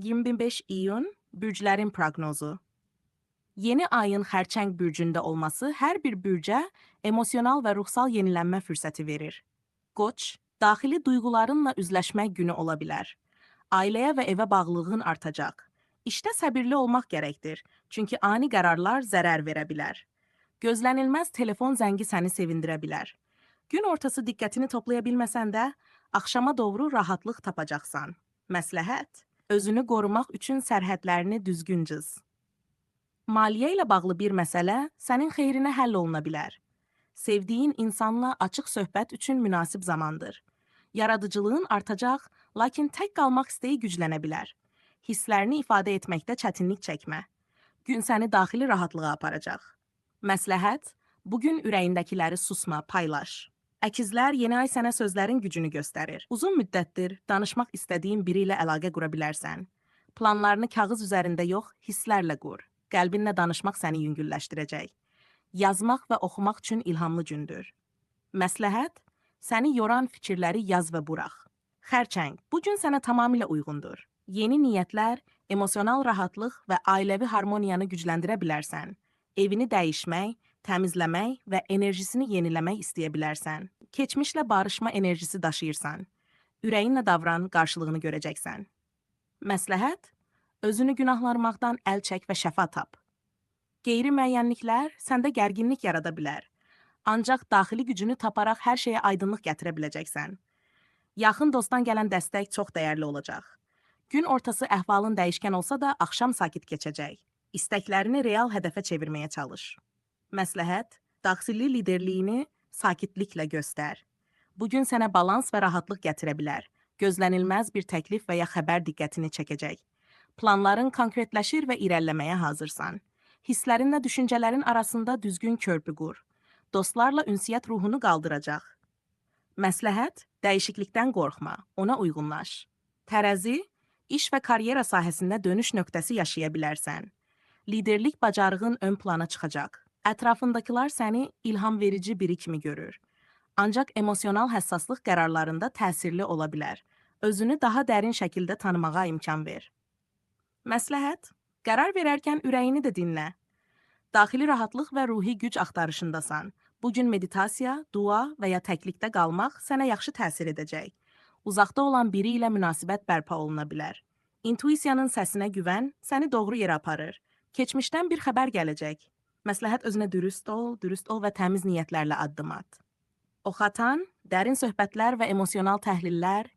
25 iyun bürclərin proqnozu. Yeni ayın xərçəng bürcündə olması hər bir bürcə emosional və ruhsal yenilənmə fürsəti verir. Qoç, daxili duyğularınla üzləşmək günü ola bilər. Ailəyə və evə bağlılığın artacaq. İşdə səbirli olmaq gərəkdir, çünki ani qərarlar zərər verə bilər. Gözlənilməz telefon zəngi səni sevindirə bilər. Gün ortası diqqətini toplaya bilməsən də, axşama doğru rahatlıq tapacaqsan. Məsləhət: özünü qorumaq üçün sərhədlərini düzgün cız. Maliyyə ilə bağlı bir məsələ sənin xeyrinə həll oluna bilər. Sevdiyin insanla açıq söhbət üçün münasib zamandır. Yaradıcılığın artacaq, lakin tək qalmaq istəyi güclənə bilər. Hisslərini ifadə etməkdə çətinlik çəkmə. Gün səni daxili rahatlığa aparacaq. Məsləhət: bugün ürəyindəkiləri susma, paylaş. Əkizlər, yeni ay sənə sözlərin gücünü göstərir. Uzun müddətdir danışmaq istədiyin biri ilə əlaqə qura bilərsən. Planlarını kağız üzərində yox, hisslərlə qur. Qəlbinlə danışmaq səni yüngülləşdirəcək. Yazmaq və oxumaq üçün ilhamlı gündür. Məsləhət: səni yoran fikirləri yaz və burax. Xərçəng, bu gün sənə tamamilə uyğundur. Yeni niyyətlər, emosional rahatlıq və ailəvi harmoniyanı gücləndirə bilərsən. Evini dəyişmək, təmizləmək və enerjisini yeniləmək istəyə bilərsən. Keçmişlə barışma enerjisi daşıyırsan. Ürəyinlə davran, qarşılığını görəcəksən. Məsləhət: özünü günahlanmaqdan əl çək və şəfa tap. Qeyri-müəyyənliklər səndə gərginlik yarada bilər. Ancaq daxili gücünü taparaq hər şeyə aydınlıq gətirə biləcəksən. Yaxın dostdan gələn dəstək çox dəyərli olacaq. Gün ortası əhvalın dəyişkən olsa da, axşam sakit keçəcək. İstəklərini real hədəfə çevirməyə çalış. Məsləhət: daxili liderliyini sakitliklə göstər. Bugün sənə balans və rahatlıq gətirə bilər. Gözlənilməz bir təklif və ya xəbər diqqətini çəkəcək. Planların konkretləşir və irəliləməyə hazırsan. Hisslərinlə düşüncələrin arasında düzgün körpü qur. Dostlarla ünsiyyət ruhunu qaldıracaq. Məsləhət: dəyişiklikdən qorxma, ona uyğunlaş. Tərəzi, iş və karyera sahəsində dönüş nöqtəsi yaşaya bilərsən. Liderlik bacarığın ön plana çıxacaq. Ətrafındakılar səni ilham verici biri kimi görür. Ancaq emosional həssaslıq qərarlarında təsirli ola bilər. Özünü daha dərin şəkildə tanımağa imkan ver. Məsləhət: qərar verərkən ürəyini də dinlə. Daxili rahatlıq və ruhi güc axtarışındasan. Bugün meditasiya, dua və ya təklikdə qalmaq sənə yaxşı təsir edəcək. Uzaqda olan biri ilə münasibət bərpa oluna bilər. İntuisiyanın səsinə güvən səni doğru yerə aparır. Keçmişdən bir xəbər gələcək. Məsləhət: özünə dürüst ol və təmiz niyyətlərlə addım at. Oxatan, dərin söhbətlər və emosional təhlillər